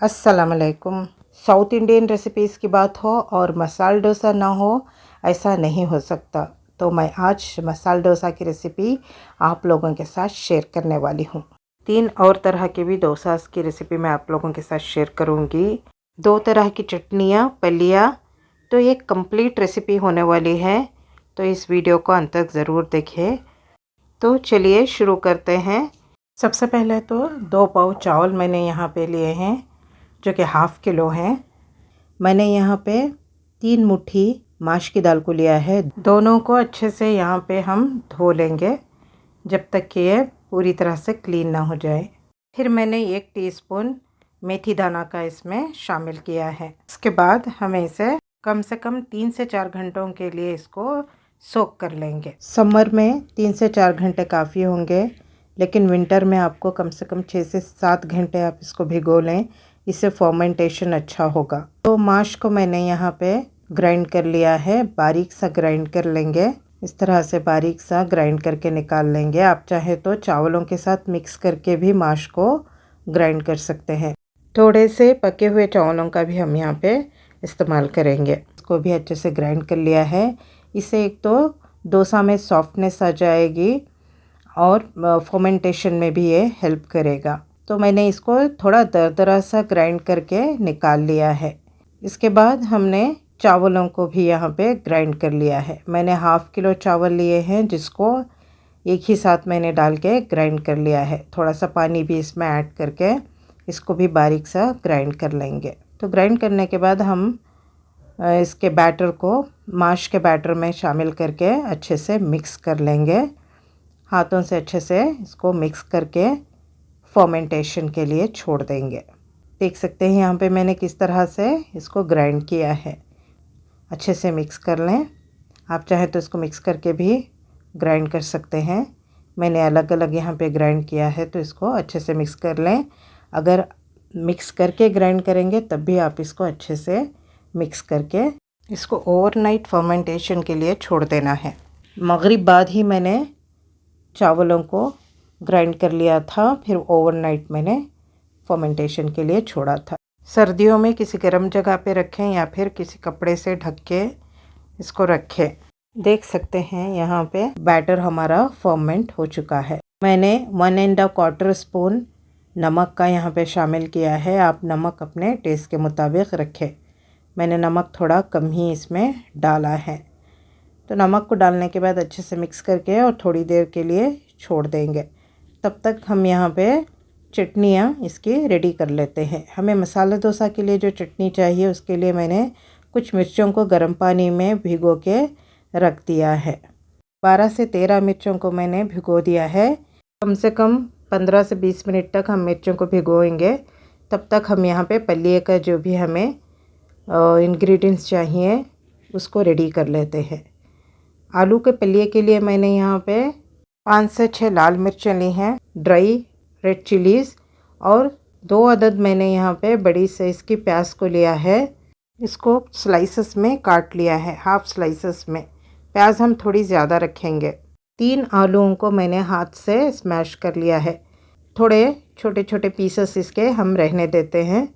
अस्सलाम वालेकुम। South Indian recipes की बात हो और मसाला डोसा ना हो, ऐसा नहीं हो सकता। तो मैं आज मसाला डोसा की रेसिपी आप लोगों के साथ शेयर करने वाली हूँ। 3 और तरह के भी डोसास की रेसिपी मैं आप लोगों के साथ शेयर करूँगी। 2 तरह की चटनियाँ, पलिया, तो ये कंप्लीट रेसिपी होने वाली है। तो इस वीडियो को अंत तक ज़रूर देखिए। तो चलिए शुरू करते हैं। सबसे पहले तो 2 पाव चावल मैंने यहाँ पे लिए हैं, जो कि हाफ़ किलो हैं। मैंने यहाँ पे 3 मुट्ठी माश की दाल को लिया है। दोनों को अच्छे से यहाँ पे हम धो लेंगे जब तक कि ये पूरी तरह से क्लीन ना हो जाए। फिर मैंने 1 टीस्पून मेथी दाना का इसमें शामिल किया है। इसके बाद हमें इसे कम से कम 3 से 4 घंटों के लिए इसको सोक कर लेंगे। समर में 3 से 4 घंटे काफ़ी होंगे, लेकिन विंटर में आपको कम से कम 6 से 7 घंटे आप इसको भिगो लें, इससे फर्मेंटेशन अच्छा होगा। तो माश को मैंने यहाँ पे ग्राइंड कर लिया है, बारीक सा ग्राइंड कर लेंगे। इस तरह से बारीक सा ग्राइंड करके निकाल लेंगे। आप चाहे तो चावलों के साथ मिक्स करके भी माश को ग्राइंड कर सकते हैं। थोड़े से पके हुए चावलों का भी हम यहाँ पे इस्तेमाल करेंगे। इसको भी अच्छे से ग्राइंड कर लिया है। इससे एक तो डोसा में सॉफ्टनेस आ जाएगी और फर्मेंटेशन में भी ये हेल्प करेगा। तो मैंने इसको थोड़ा दरदरा सा ग्राइंड करके निकाल लिया है। इसके बाद हमने चावलों को भी यहाँ पे ग्राइंड कर लिया है। मैंने हाफ़ किलो चावल लिए हैं, जिसको एक ही साथ मैंने डाल के ग्राइंड कर लिया है। थोड़ा सा पानी भी इसमें ऐड करके इसको भी बारीक सा ग्राइंड कर लेंगे। तो ग्राइंड करने के बाद हम इसके बैटर को माश के बैटर में शामिल करके अच्छे से मिक्स कर लेंगे। हाथों से अच्छे से इसको मिक्स करके फर्मेंटेशन के लिए छोड़ देंगे। देख सकते हैं यहाँ पे मैंने किस तरह से इसको ग्राइंड किया है। अच्छे से मिक्स कर लें। आप चाहे तो इसको मिक्स करके भी ग्राइंड कर सकते हैं। मैंने अलग अलग यहाँ पे ग्राइंड किया है, तो इसको अच्छे से मिक्स कर लें। अगर मिक्स करके ग्राइंड करेंगे तब भी आप इसको अच्छे से मिक्स करके इसको ओवरनाइट फर्मेंटेशन के लिए छोड़ देना है। मगरिब बाद ही मैंने चावलों को ग्राइंड कर लिया था, फिर ओवरनाइट मैंने फर्मेंटेशन के लिए छोड़ा था। सर्दियों में किसी गर्म जगह पे रखें या फिर किसी कपड़े से ढक के इसको रखें। देख सकते हैं यहाँ पे बैटर हमारा फर्मेंट हो चुका है। मैंने 1¼ स्पून नमक का यहाँ पे शामिल किया है। आप नमक अपने टेस्ट के मुताबिक रखें। मैंने नमक थोड़ा कम ही इसमें डाला है। तो नमक को डालने के बाद अच्छे से मिक्स करके और थोड़ी देर के लिए छोड़ देंगे। तब तक हम यहाँ पे चटनियाँ इसकी रेडी कर लेते हैं। हमें मसाला डोसा के लिए जो चटनी चाहिए, उसके लिए मैंने कुछ मिर्चों को गर्म पानी में भिगो के रख दिया है। 12 से 13 मिर्चों को मैंने भिगो दिया है। कम से कम 15 से 20 मिनट तक हम मिर्चों को भिगोएंगे। तब तक हम यहाँ पे पल्लिए का जो भी हमें इंग्रेडिएंट्स चाहिए उसको रेडी कर लेते हैं। आलू के पल्लिए के लिए मैंने यहाँ पे 5 से 6 लाल मिर्चें ली हैं, ड्राई रेड चिलीज़, और 2 अदद मैंने यहाँ पे बड़ी साइज़ की प्याज को लिया है। इसको स्लाइसेस में काट लिया है, हाफ स्लाइसेस में। प्याज हम थोड़ी ज़्यादा रखेंगे। 3 आलूओं को मैंने हाथ से स्मैश कर लिया है। थोड़े छोटे छोटे पीसेस इसके हम रहने देते हैं।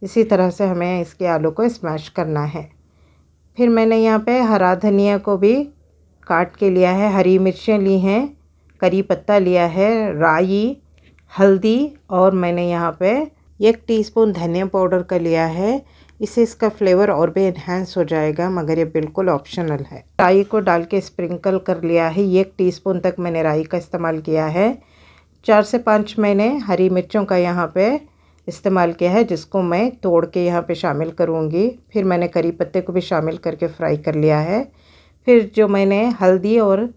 इसी तरह से हमें इसके आलू को स्मैश करना है। फिर मैंने यहाँ पे हरा धनिया को भी काट के लिया है, हरी मिर्चें ली हैं, करी पत्ता लिया है, राई, हल्दी, और मैंने यहाँ पे 1 टीस्पून धनिया पाउडर का लिया है। इससे इसका फ्लेवर और भी इन्हेंस हो जाएगा, मगर ये बिल्कुल ऑप्शनल है। राई को डाल के स्प्रिंकल कर लिया है। 1 टीस्पून तक मैंने राई का इस्तेमाल किया है। 4 से 5 मैंने हरी मिर्चों का यहाँ पे इस्तेमाल किया है, जिसको मैं तोड़ के यहाँ पे शामिल करूँगी। फिर मैंने करी पत्ते को भी शामिल करके फ्राई कर लिया है। फिर जो मैंने हल्दी और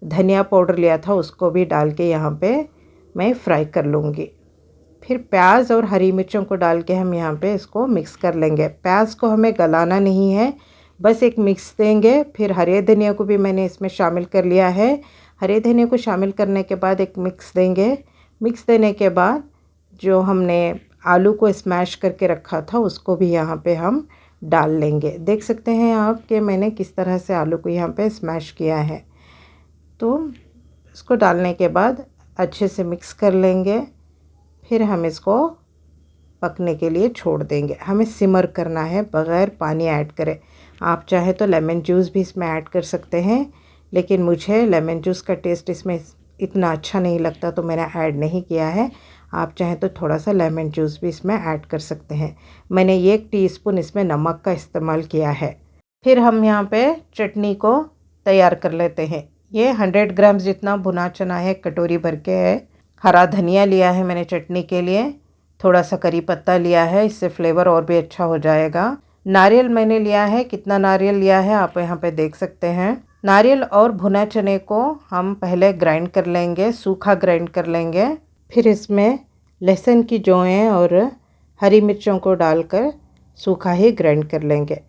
धनिया पाउडर लिया था, उसको भी डाल के यहाँ पे मैं फ्राई कर लूँगी। फिर प्याज और हरी मिर्चों को डाल के हम यहाँ पे इसको मिक्स कर लेंगे। प्याज को हमें गलाना नहीं है, बस एक मिक्स देंगे। फिर हरे धनिया को भी मैंने इसमें शामिल कर लिया है। हरे धनिया को शामिल करने के बाद एक मिक्स देंगे। मिक्स देने के बाद जो हमने आलू को स्मैश करके रखा था, उसको भी यहाँ पे हम डाल लेंगे। देख सकते हैं आप कि मैंने किस तरह से आलू को यहाँ पे स्मैश किया है। तो इसको डालने के बाद अच्छे से मिक्स कर लेंगे। फिर हम इसको पकने के लिए छोड़ देंगे। हमें सिमर करना है बग़ैर पानी ऐड करे। आप चाहे तो लेमन जूस भी इसमें ऐड कर सकते हैं, लेकिन मुझे लेमन जूस का टेस्ट इसमें इतना अच्छा नहीं लगता तो मैंने ऐड नहीं किया है। आप चाहें तो थोड़ा सा लेमन जूस भी इसमें ऐड कर सकते हैं। मैंने 1 टीस्पून इसमें नमक का इस्तेमाल किया है। फिर हम यहाँ पे चटनी को तैयार कर लेते हैं। ये 100 ग्राम जितना भुना चना है, कटोरी भर के है। हरा धनिया लिया है मैंने चटनी के लिए, थोड़ा सा करी पत्ता लिया है, इससे फ्लेवर और भी अच्छा हो जाएगा। नारियल मैंने लिया है, कितना नारियल लिया है आप यहाँ पे देख सकते हैं। नारियल और भुना चने को हम पहले ग्राइंड कर लेंगे, सूखा ग्राइंड कर लेंगे। फिर इसमें लहसुन की जौएं और हरी मिर्चों को डालकर सूखा ही ग्राइंड कर लेंगे।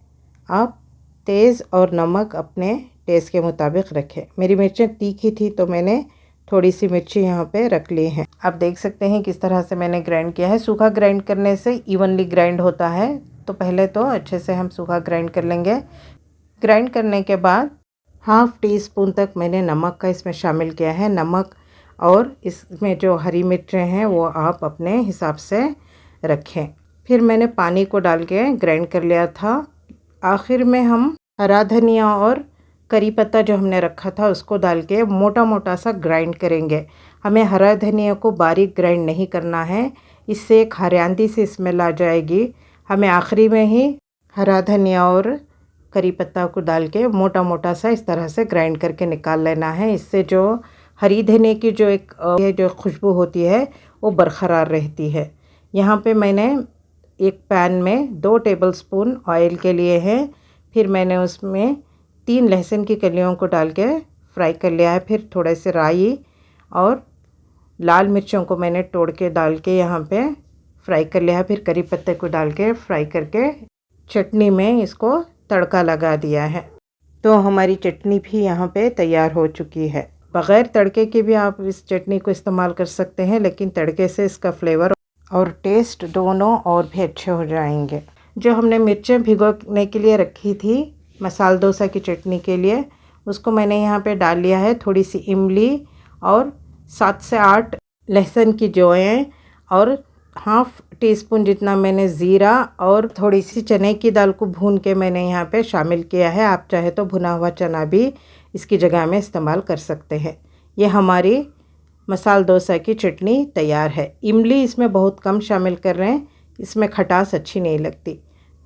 आप तेज़ और नमक अपने टेस्ट के मुताबिक रखें। मेरी मिर्चें तीखी थी तो मैंने थोड़ी सी मिर्ची यहाँ पे रख ली हैं। आप देख सकते हैं किस तरह से मैंने ग्राइंड किया है। सूखा ग्राइंड करने से इवनली ग्राइंड होता है, तो पहले तो अच्छे से हम सूखा ग्राइंड कर लेंगे। ग्राइंड करने के बाद 1/2 टीस्पून तक मैंने नमक का इसमें शामिल किया है। नमक और इसमें जो हरी मिर्चें हैं वो आप अपने हिसाब से रखें। फिर मैंने पानी को डाल के ग्राइंड कर लिया था। आखिर में हम हरा धनिया और करी पत्ता जो हमने रखा था उसको डाल के मोटा मोटा सा ग्राइंड करेंगे। हमें हरा धनिया को बारीक ग्राइंड नहीं करना है, इससे एक हरियांदी सी स्मेल आ जाएगी। हमें आखिरी में ही हरा धनिया और करी पत्ता को डाल के मोटा मोटा सा इस तरह से ग्राइंड करके निकाल लेना है। इससे जो हरी धनिया की जो जो खुशबू होती है वो बरकरार रहती है। यहाँ पे मैंने एक पैन में 2 टेबलस्पून ऑयल के लिए है। फिर मैंने उसमें 3 लहसुन की कलियों को डाल के फ्राई कर लिया है। फिर थोड़े से राई और लाल मिर्चों को मैंने तोड़ के डाल के यहाँ पे फ्राई कर लिया है। फिर करी पत्ते को डाल के फ्राई करके चटनी में इसको तड़का लगा दिया है। तो हमारी चटनी भी यहाँ पे तैयार हो चुकी है। बग़ैर तड़के के भी आप इस चटनी को इस्तेमाल कर सकते हैं, लेकिन तड़के से इसका फ्लेवर और टेस्ट दोनों और भी अच्छे हो जाएंगे। जो हमने मिर्चें भिगोने के लिए रखी थी मसाला डोसा की चटनी के लिए, उसको मैंने यहाँ पे डाल लिया है। थोड़ी सी इमली और 7 से 8 लहसुन की जौएं और 1/2 टीस्पून जितना मैंने ज़ीरा और थोड़ी सी चने की दाल को भून के मैंने यहाँ पे शामिल किया है। आप चाहे तो भुना हुआ चना भी इसकी जगह में इस्तेमाल कर सकते हैं। ये हमारी मसाला डोसा की चटनी तैयार है। इमली इसमें बहुत कम शामिल कर रहे हैं, इसमें खटास अच्छी नहीं लगती।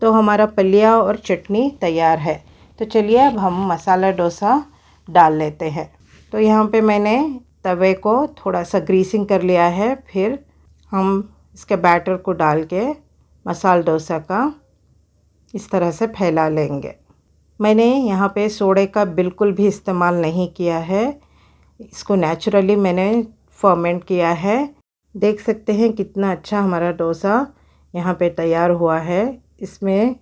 तो हमारा पलिया और चटनी तैयार है। तो चलिए अब हम मसाला डोसा डाल लेते हैं। तो यहाँ पे मैंने तवे को थोड़ा सा ग्रीसिंग कर लिया है। फिर हम इसके बैटर को डाल के मसाला डोसा का इस तरह से फैला लेंगे। मैंने यहाँ पे सोडे का बिल्कुल भी इस्तेमाल नहीं किया है, इसको नेचुरली मैंने फर्मेंट किया है। देख सकते हैं कितना अच्छा हमारा डोसा यहाँ पे तैयार हुआ है। इसमें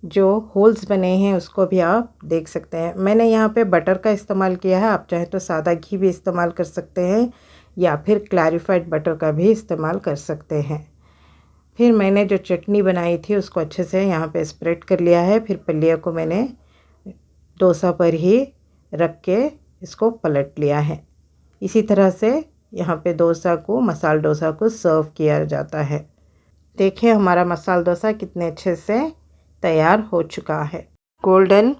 जो होल्स बने हैं उसको भी आप देख सकते हैं। मैंने यहाँ पे बटर का इस्तेमाल किया है, आप चाहे तो सादा घी भी इस्तेमाल कर सकते हैं या फिर क्लैरिफाइड बटर का भी इस्तेमाल कर सकते हैं। फिर मैंने जो चटनी बनाई थी उसको अच्छे से यहाँ पे स्प्रेड कर लिया है। फिर पल्लिया को मैंने डोसा पर ही रख के इसको पलट लिया है। इसी तरह से यहाँ पे मसाला डोसा को सर्व किया जाता है। देखिए हमारा मसाला डोसा कितने अच्छे से तैयार हो चुका है। गोल्डन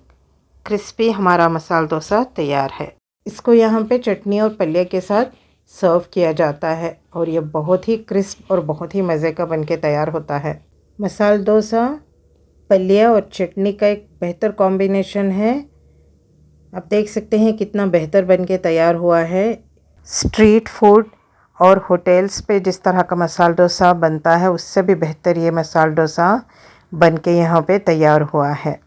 क्रिस्पी हमारा मसाला डोसा तैयार है। इसको यहाँ पे चटनी और पल्ले के साथ सर्व किया जाता है और ये बहुत ही क्रिस्प और बहुत ही मज़े का बनके तैयार होता है। मसाला डोसा पल्ले और चटनी का एक बेहतर कॉम्बिनेशन है। आप देख सकते हैं कितना बेहतर बनके तैयार हुआ है। स्ट्रीट फूड और होटल्स पे जिस तरह का मसाला डोसा बनता है उससे भी बेहतर ये मसाला डोसा बनके यहाँ पे तैयार हुआ है।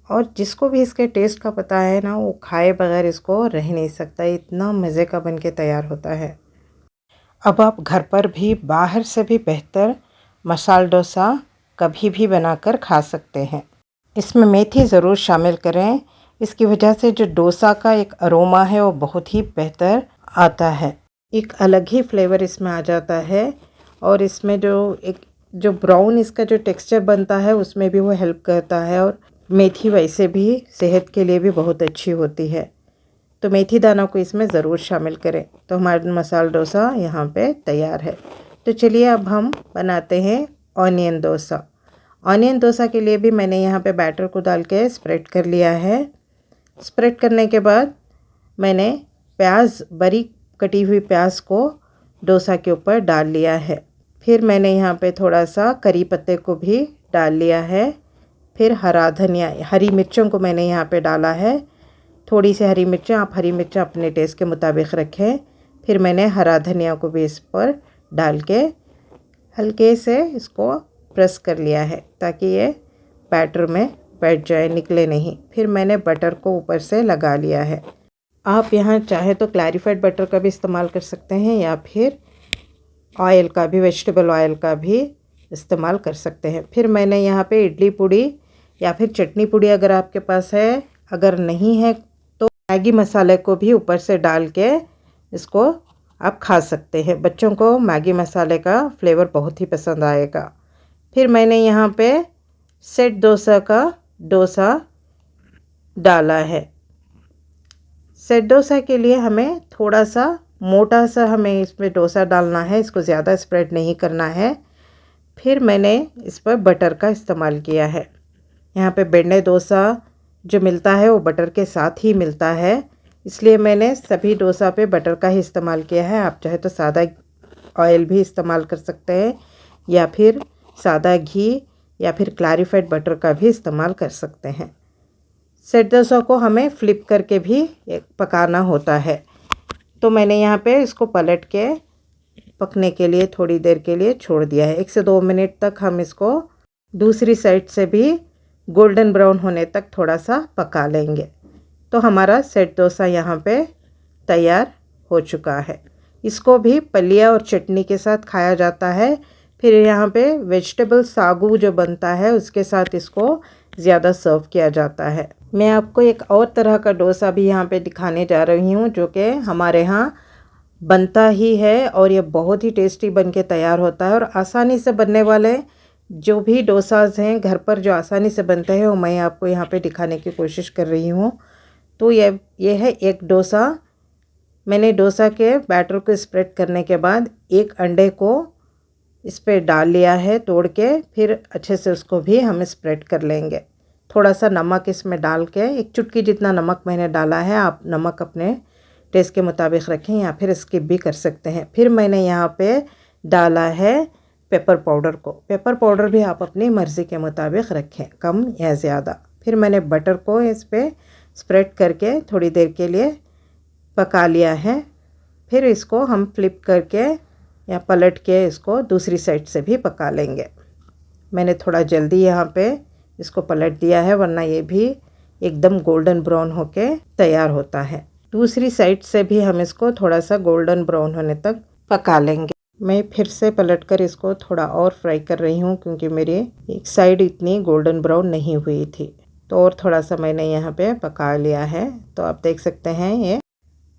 और जिसको भी इसके टेस्ट का पता है ना, वो खाए बगैर इसको रह नहीं सकता, इतना मज़े का बनके तैयार होता है। अब आप घर पर भी बाहर से भी बेहतर मसाला डोसा कभी भी बनाकर खा सकते हैं। इसमें मेथी ज़रूर शामिल करें, इसकी वजह से जो डोसा का एक अरोमा है वो बहुत ही बेहतर आता है। एक अलग ही फ्लेवर इसमें आ जाता है और इसमें जो ब्राउन इसका जो टेक्सचर बनता है उसमें भी वो हेल्प करता है। और मेथी वैसे भी सेहत के लिए भी बहुत अच्छी होती है, तो मेथी दाना को इसमें ज़रूर शामिल करें। तो हमारा मसाला डोसा यहाँ पे तैयार है। तो चलिए अब हम बनाते हैं ऑनियन डोसा। ऑनियन डोसा के लिए भी मैंने यहाँ पे बैटर को डाल के स्प्रेड कर लिया है। स्प्रेड करने के बाद मैंने प्याज, बारीक कटी हुई प्याज को डोसा के ऊपर डाल लिया है। फिर मैंने यहाँ पे थोड़ा सा करी पत्ते को भी डाल लिया है। फिर हरा धनिया, हरी मिर्चों को मैंने यहाँ पे डाला है। थोड़ी सी हरी मिर्चें, आप हरी मिर्चें अपने टेस्ट के मुताबिक रखें। फिर मैंने हरा धनिया को भी इस पर डाल के हल्के से इसको प्रेस कर लिया है ताकि ये बैटर में बैठ जाए, निकले नहीं। फिर मैंने बटर को ऊपर से लगा लिया है। आप यहाँ चाहे तो क्लैरिफाइड बटर का भी इस्तेमाल कर सकते हैं या फिर ऑयल का भी, वेजिटेबल ऑयल का भी इस्तेमाल कर सकते हैं। फिर मैंने यहाँ पे इडली पूड़ी या फिर चटनी पूड़ी अगर आपके पास है, अगर नहीं है तो मैगी मसाले को भी ऊपर से डाल के इसको आप खा सकते हैं। बच्चों को मैगी मसाले का फ्लेवर बहुत ही पसंद आएगा। फिर मैंने यहाँ पे सेट डोसा का डोसा डाला है। सेट डोसा के लिए हमें थोड़ा सा मोटा सा हमें इसमें डोसा डालना है, इसको ज़्यादा स्प्रेड नहीं करना है। फिर मैंने इस पर बटर का इस्तेमाल किया है। यहाँ पे बेंडे डोसा जो मिलता है वो बटर के साथ ही मिलता है, इसलिए मैंने सभी डोसा पे बटर का ही इस्तेमाल किया है। आप चाहे तो सादा ऑयल भी इस्तेमाल कर सकते हैं या फिर सादा घी या फिर क्लैरिफाइड बटर का भी इस्तेमाल कर सकते हैं। सेट डोसा को हमें फ्लिप करके भी पकाना होता है। तो मैंने यहाँ पे इसको पलट के पकने के लिए थोड़ी देर के लिए छोड़ दिया है। 1 से 2 मिनट तक हम इसको दूसरी साइड से भी गोल्डन ब्राउन होने तक थोड़ा सा पका लेंगे। तो हमारा सेट डोसा यहाँ पे तैयार हो चुका है। इसको भी पलिया और चटनी के साथ खाया जाता है। फिर यहाँ पे वेजिटेबल सागू जो बनता है उसके साथ इसको ज़्यादा सर्व किया जाता है। मैं आपको एक और तरह का डोसा भी यहाँ पे दिखाने जा रही हूँ जो कि हमारे यहाँ बनता ही है और ये बहुत ही टेस्टी बन के तैयार होता है। और आसानी से बनने वाले जो भी डोसाज हैं घर पर जो आसानी से बनते हैं वो मैं आपको यहाँ पे दिखाने की कोशिश कर रही हूँ। तो ये है एक डोसा। मैंने डोसा के बैटर को स्प्रेड करने के बाद एक अंडे को इस पर डाल लिया है तोड़ के। फिर अच्छे से उसको भी हम स्प्रेड कर लेंगे। थोड़ा सा नमक इसमें डाल के, एक चुटकी जितना नमक मैंने डाला है, आप नमक अपने टेस्ट के मुताबिक रखें या फिर स्किप भी कर सकते हैं। फिर मैंने यहाँ पे डाला है पेपर पाउडर को। पेपर पाउडर भी आप अपनी मर्ज़ी के मुताबिक रखें, कम या ज़्यादा। फिर मैंने बटर को इस पर स्प्रेड करके थोड़ी देर के लिए पका लिया है। फिर इसको हम फ्लिप करके या पलट के इसको दूसरी साइड से भी पका लेंगे। मैंने थोड़ा जल्दी यहाँ पे इसको पलट दिया है वरना ये भी एकदम गोल्डन ब्राउन होके तैयार होता है। दूसरी साइड से भी हम इसको थोड़ा सा गोल्डन ब्राउन होने तक पका लेंगे। मैं फिर से पलटकर इसको थोड़ा और फ्राई कर रही हूँ क्योंकि मेरी एक साइड इतनी गोल्डन ब्राउन नहीं हुई थी। तो और थोड़ा सा मैंने यहाँ पे पका लिया है। तो आप देख सकते हैं ये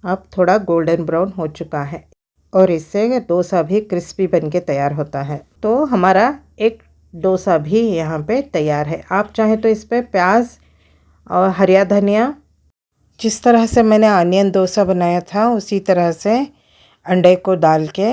अब थोड़ा गोल्डन ब्राउन हो चुका है और इससे डोसा भी क्रिस्पी बन के तैयार होता है। तो हमारा एक डोसा भी यहाँ पे तैयार है। आप चाहें तो इस पर प्याज और हरिया धनिया, जिस तरह से मैंने ऑनियन डोसा बनाया था उसी तरह से अंडे को डाल के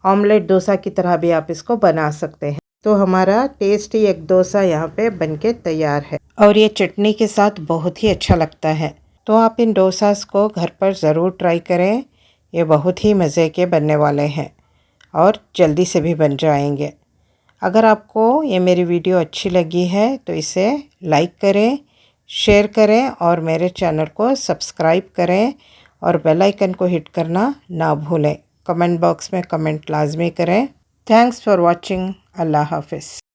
ऑमलेट डोसा की तरह भी आप इसको बना सकते हैं। तो हमारा टेस्टी एक डोसा यहाँ पे बनके तैयार है और ये चटनी के साथ बहुत ही अच्छा लगता है। तो आप इन डोसास को घर पर ज़रूर ट्राई करें। ये बहुत ही मज़े के बनने वाले हैं और जल्दी से भी बन जाएंगे। अगर आपको ये मेरी वीडियो अच्छी लगी है तो इसे लाइक करें, शेयर करें और मेरे चैनल को सब्सक्राइब करें और बेल आइकन को हिट करना ना भूलें। कमेंट बॉक्स में कमेंट लाजमी करें। Thanks for watching. अल्लाह हाफ़िज़।